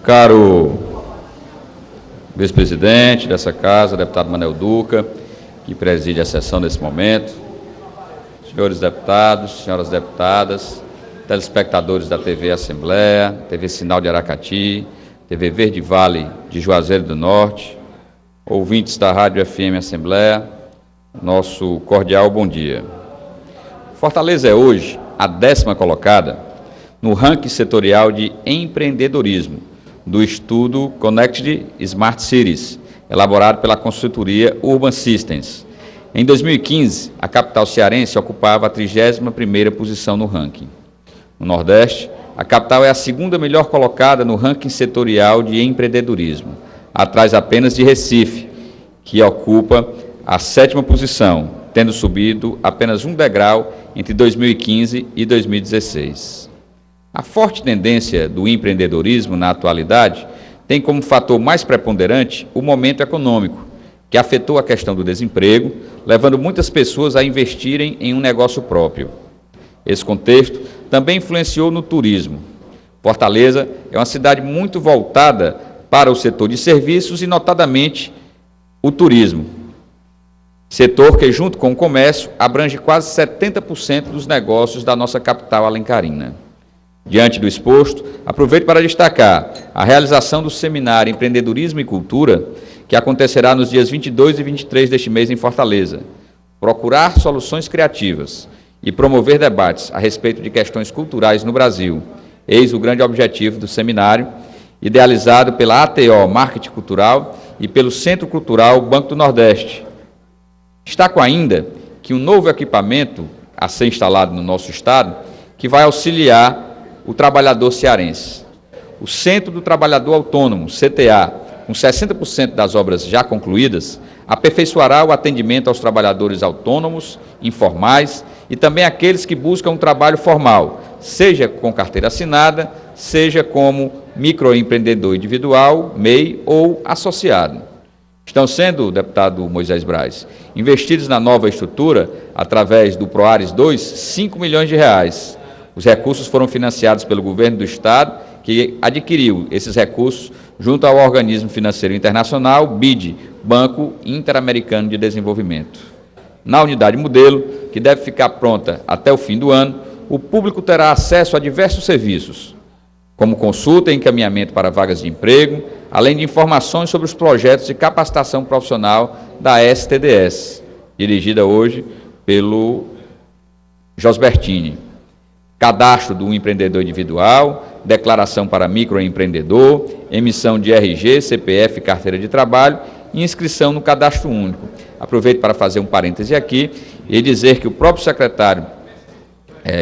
Caro vice-presidente dessa casa, deputado Manel Duca, que preside a sessão nesse momento, senhores deputados, senhoras deputadas, telespectadores da TV Assembleia, TV Sinal de Aracati, TV Verde Vale de Juazeiro do Norte, ouvintes da Rádio FM Assembleia, nosso cordial bom dia. Fortaleza é hoje a 10ª colocada no ranking setorial de empreendedorismo do estudo Connected Smart Cities, elaborado pela consultoria Urban Systems. Em 2015, a capital cearense ocupava a 31ª posição no ranking. No Nordeste, a capital é a 2ª melhor colocada no ranking setorial de empreendedorismo, atrás apenas de Recife, que ocupa a 7ª posição, tendo subido apenas um degrau entre 2015 e 2016. A forte tendência do empreendedorismo na atualidade tem como fator mais preponderante o momento econômico, que afetou a questão do desemprego, levando muitas pessoas a investirem em um negócio próprio. Esse contexto também influenciou no turismo. Fortaleza é uma cidade muito voltada para o setor de serviços e, notadamente, o turismo. Setor que, junto com o comércio, abrange quase 70% dos negócios da nossa capital alencarina. Diante do exposto, aproveito para destacar a realização do seminário Empreendedorismo e Cultura, que acontecerá nos dias 22 e 23 deste mês em Fortaleza. Procurar soluções criativas e promover debates a respeito de questões culturais no Brasil. Eis o grande objetivo do seminário, idealizado pela ATO Marketing Cultural e pelo Centro Cultural Banco do Nordeste. Destaco ainda que um novo equipamento a ser instalado no nosso estado, que vai auxiliar o trabalhador cearense. O Centro do Trabalhador Autônomo, CTA, com 60% das obras já concluídas, aperfeiçoará o atendimento aos trabalhadores autônomos, informais e também aqueles que buscam um trabalho formal, seja com carteira assinada, seja como microempreendedor individual, MEI ou associado. Estão sendo, deputado Moisés Braz, investidos na nova estrutura, através do PROARES 2, 5 milhões de reais. Os recursos foram financiados pelo governo do Estado, que adquiriu esses recursos junto ao Organismo Financeiro Internacional, BID, Banco Interamericano de Desenvolvimento. Na unidade modelo, que deve ficar pronta até o fim do ano, o público terá acesso a diversos serviços, como consulta e encaminhamento para vagas de emprego, além de informações sobre os projetos de capacitação profissional da STDS, dirigida hoje pelo Josbertini. Cadastro do empreendedor individual, declaração para microempreendedor, emissão de RG, CPF, carteira de trabalho e inscrição no cadastro único. Aproveito para fazer um parêntese aqui e dizer que o próprio secretário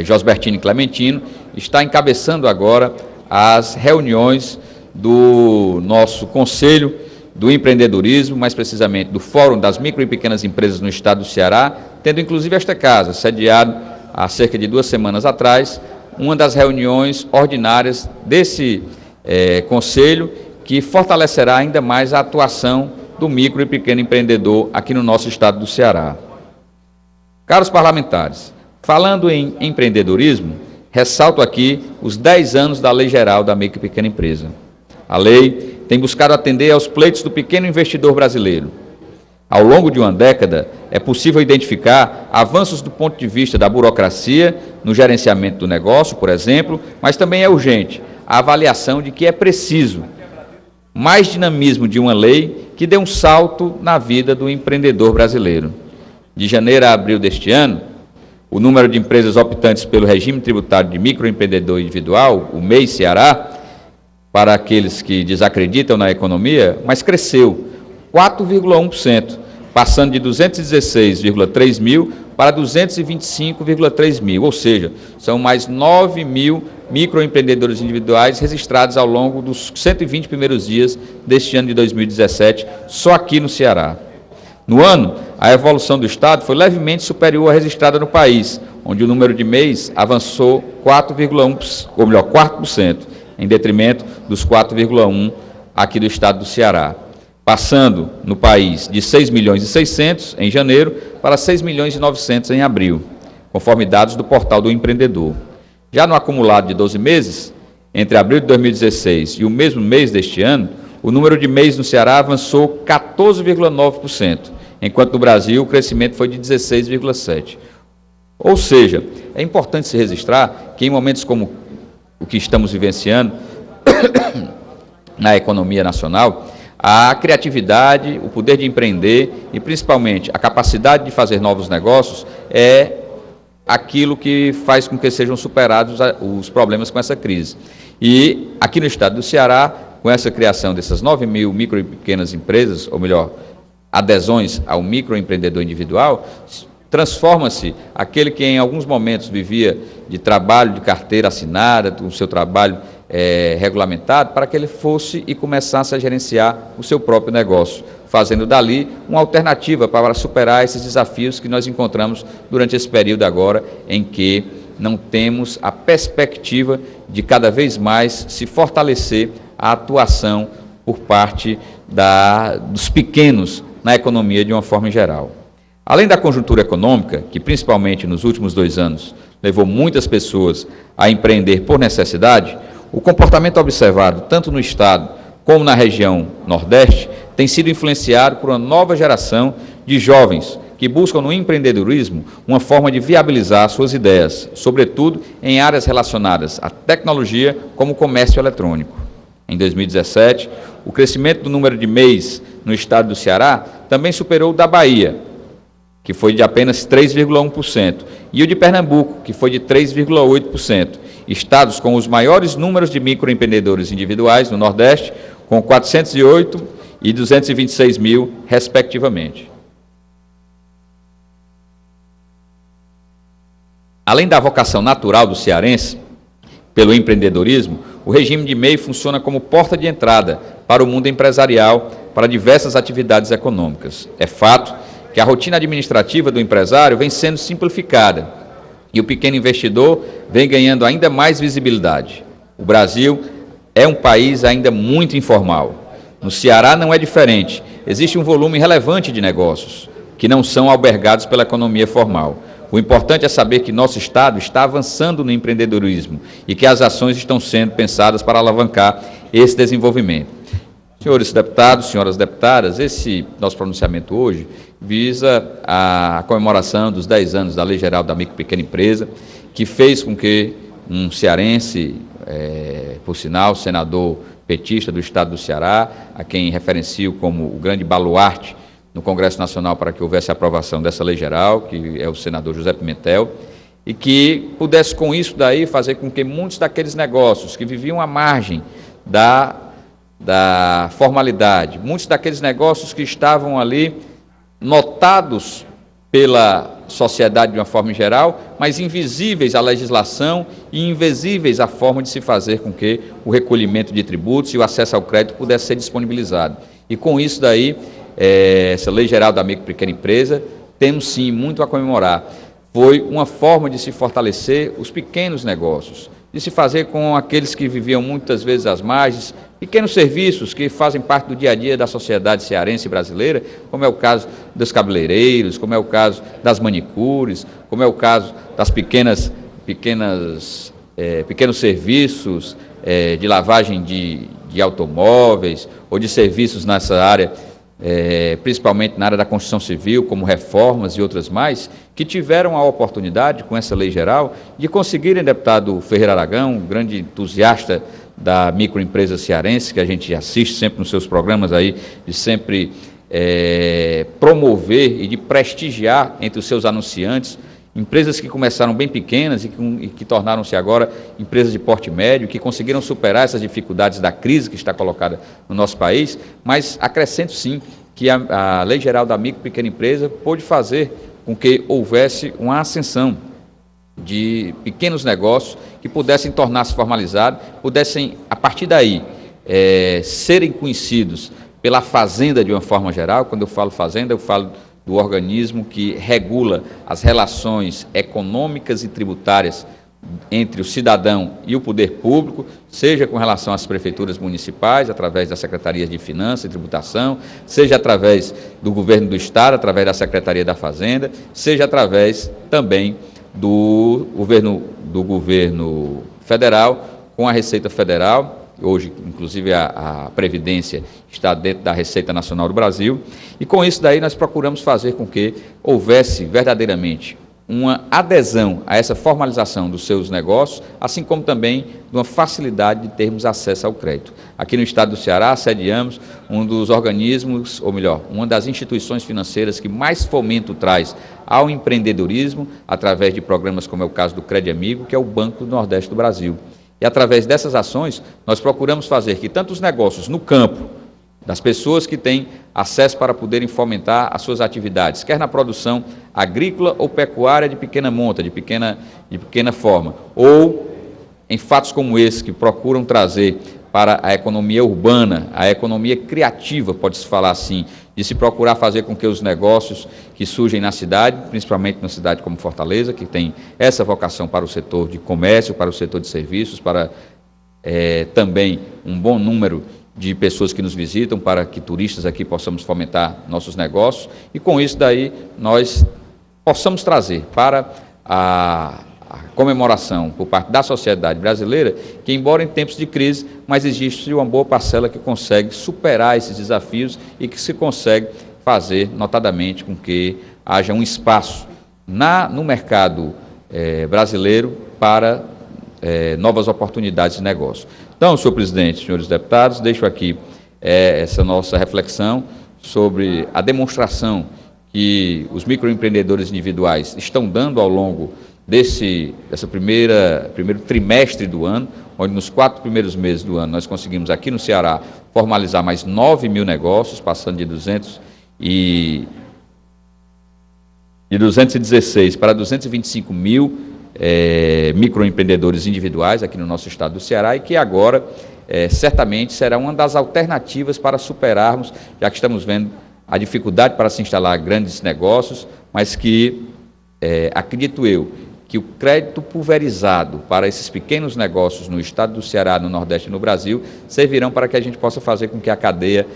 Josbertini Clementino está encabeçando agora as reuniões do nosso Conselho do Empreendedorismo, mais precisamente do Fórum das Micro e Pequenas Empresas no Estado do Ceará, tendo inclusive esta casa, sediado há cerca de 2 semanas atrás, uma das reuniões ordinárias desse conselho, que fortalecerá ainda mais a atuação do micro e pequeno empreendedor aqui no nosso estado do Ceará. Caros parlamentares, falando em empreendedorismo, ressalto aqui os 10 anos da Lei Geral da Micro e Pequena Empresa. A lei tem buscado atender aos pleitos do pequeno investidor brasileiro. Ao longo de uma década, é possível identificar avanços do ponto de vista da burocracia, no gerenciamento do negócio, por exemplo, mas também é urgente a avaliação de que é preciso mais dinamismo de uma lei que dê um salto na vida do empreendedor brasileiro. De janeiro a abril deste ano, o número de empresas optantes pelo regime tributário de microempreendedor individual, o MEI Ceará, para aqueles que desacreditam na economia, mas cresceu 4,1%, passando de 216,3 mil para 225,3 mil, ou seja, são mais 9 mil microempreendedores individuais registrados ao longo dos 120 primeiros dias deste ano de 2017, só aqui no Ceará. No ano, a evolução do Estado foi levemente superior à registrada no país, onde o número de MEIs avançou 4%, em detrimento dos 4,1% aqui do Estado do Ceará, passando no país de 6 milhões e 600 em janeiro para 6 milhões e 900 em abril, conforme dados do Portal do Empreendedor. Já no acumulado de 12 meses, Entre abril de 2016 e o mesmo mês deste ano, o número de MEIs no Ceará avançou 14,9%, enquanto no Brasil o crescimento foi de 16,7%. Ou seja, é importante se registrar que em momentos como o que estamos vivenciando na economia nacional, a criatividade, o poder de empreender e, principalmente, a capacidade de fazer novos negócios é aquilo que faz com que sejam superados os problemas com essa crise. E aqui no estado do Ceará, com essa criação dessas 9 mil micro e pequenas empresas, ou melhor, adesões ao microempreendedor individual, transforma-se aquele que em alguns momentos vivia de trabalho de carteira assinada, do seu trabalho regulamentado, para que ele fosse e começasse a gerenciar o seu próprio negócio, fazendo dali uma alternativa para superar esses desafios que nós encontramos durante esse período agora, em que não temos a perspectiva de cada vez mais se fortalecer a atuação por parte dos pequenos na economia de uma forma geral. Além da conjuntura econômica, que principalmente nos últimos 2 anos levou muitas pessoas a empreender por necessidade, o comportamento observado tanto no estado como na região Nordeste tem sido influenciado por uma nova geração de jovens que buscam no empreendedorismo uma forma de viabilizar suas ideias, sobretudo em áreas relacionadas à tecnologia como o comércio eletrônico. Em 2017, o crescimento do número de MEIs no estado do Ceará também superou o da Bahia, que foi de apenas 3,1%, e o de Pernambuco, que foi de 3,8%, estados com os maiores números de microempreendedores individuais no Nordeste, com 408 e 226 mil, respectivamente. Além da vocação natural do cearense pelo empreendedorismo, o regime de MEI funciona como porta de entrada para o mundo empresarial, para diversas atividades econômicas. É fato que a rotina administrativa do empresário vem sendo simplificada e o pequeno investidor vem ganhando ainda mais visibilidade. O Brasil é um país ainda muito informal. No Ceará não é diferente. Existe um volume relevante de negócios que não são albergados pela economia formal. O importante é saber que nosso Estado está avançando no empreendedorismo e que as ações estão sendo pensadas para alavancar esse desenvolvimento. Senhores deputados, senhoras deputadas, esse nosso pronunciamento hoje visa a comemoração dos 10 anos da Lei Geral da Micro e Pequena Empresa, que fez com que um cearense, por sinal, senador petista do Estado do Ceará, a quem referencio como o grande baluarte no Congresso Nacional para que houvesse a aprovação dessa lei geral, que é o senador José Pimentel, e que pudesse com isso daí fazer com que muitos daqueles negócios que viviam à margem da formalidade, muitos daqueles negócios que estavam ali notados pela sociedade de uma forma geral, mas invisíveis à legislação e invisíveis à forma de se fazer com que o recolhimento de tributos e o acesso ao crédito pudesse ser disponibilizado. E com isso daí, essa Lei Geral da Micro e Pequena Empresa, temos sim muito a comemorar. Foi uma forma de se fortalecer os pequenos negócios, de se fazer com aqueles que viviam muitas vezes às margens, pequenos serviços que fazem parte do dia a dia da sociedade cearense e brasileira, como é o caso dos cabeleireiros, como é o caso das manicures, como é o caso das pequenos serviços de lavagem de automóveis ou de serviços nessa área, principalmente na área da construção civil, como reformas e outras mais, que tiveram a oportunidade, com essa lei geral, de conseguirem, deputado Ferreira Aragão, um grande entusiasta da microempresa cearense, que a gente assiste sempre nos seus programas aí, de sempre promover e de prestigiar entre os seus anunciantes, empresas que começaram bem pequenas e que tornaram-se agora empresas de porte médio, que conseguiram superar essas dificuldades da crise que está colocada no nosso país, mas acrescento sim que a Lei Geral da Micro e Pequena Empresa pôde fazer com que houvesse uma ascensão de pequenos negócios que pudessem tornar-se formalizados, pudessem, a partir daí, serem conhecidos pela Fazenda de uma forma geral. Quando eu falo Fazenda, eu falo do organismo que regula as relações econômicas e tributárias entre o cidadão e o poder público, seja com relação às prefeituras municipais, através das secretarias de Finanças e Tributação, seja através do governo do Estado, através da Secretaria da Fazenda, seja através também do governo federal, com a Receita Federal. Hoje, inclusive, a Previdência está dentro da Receita Nacional do Brasil, e com isso daí nós procuramos fazer com que houvesse verdadeiramente uma adesão a essa formalização dos seus negócios, assim como também de uma facilidade de termos acesso ao crédito. Aqui no estado do Ceará, sediamos um dos organismos, ou melhor, uma das instituições financeiras que mais fomento traz ao empreendedorismo, através de programas como é o caso do Crédito Amigo, que é o Banco do Nordeste do Brasil. E através dessas ações, nós procuramos fazer que tanto os negócios no campo, das pessoas que têm acesso para poderem fomentar as suas atividades, quer na produção agrícola ou pecuária de pequena monta, de pequena forma, ou em fatos como esse, que procuram trazer para a economia urbana, a economia criativa, pode-se falar assim, de se procurar fazer com que os negócios que surgem na cidade, principalmente na cidade como Fortaleza, que tem essa vocação para o setor de comércio, para o setor de serviços, para também um bom número de pessoas que nos visitam, para que turistas aqui possamos fomentar nossos negócios, e com isso daí nós possamos trazer para a comemoração por parte da sociedade brasileira, que embora em tempos de crise, mas existe uma boa parcela que consegue superar esses desafios e que se consegue fazer, notadamente, com que haja um espaço no mercado brasileiro para novas oportunidades de negócio. Então, senhor presidente, senhores deputados, deixo aqui essa nossa reflexão sobre a demonstração que os microempreendedores individuais estão dando ao longo dessa primeiro trimestre do ano, onde nos 4 primeiros meses do ano nós conseguimos aqui no Ceará formalizar mais 9 mil negócios, passando de 216 para 225 mil microempreendedores individuais aqui no nosso estado do Ceará, e que agora certamente será uma das alternativas para superarmos, já que estamos vendo a dificuldade para se instalar grandes negócios, mas que acredito eu que o crédito pulverizado para esses pequenos negócios no estado do Ceará, no Nordeste e no Brasil, servirão para que a gente possa fazer com que a cadeia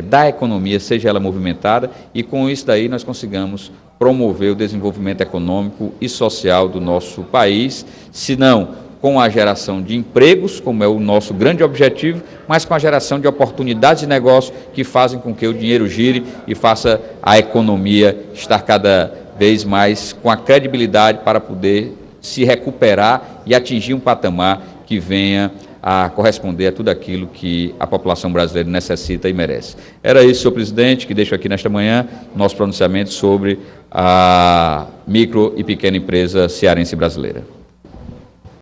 da economia seja ela movimentada, e com isso daí nós consigamos promover o desenvolvimento econômico e social do nosso país, se não com a geração de empregos, como é o nosso grande objetivo, mas com a geração de oportunidades de negócio que fazem com que o dinheiro gire e faça a economia estar cada vez mais com a credibilidade para poder se recuperar e atingir um patamar que venha a corresponder a tudo aquilo que a população brasileira necessita e merece. Era isso, senhor presidente, que deixo aqui nesta manhã nosso pronunciamento sobre a micro e pequena empresa cearense brasileira.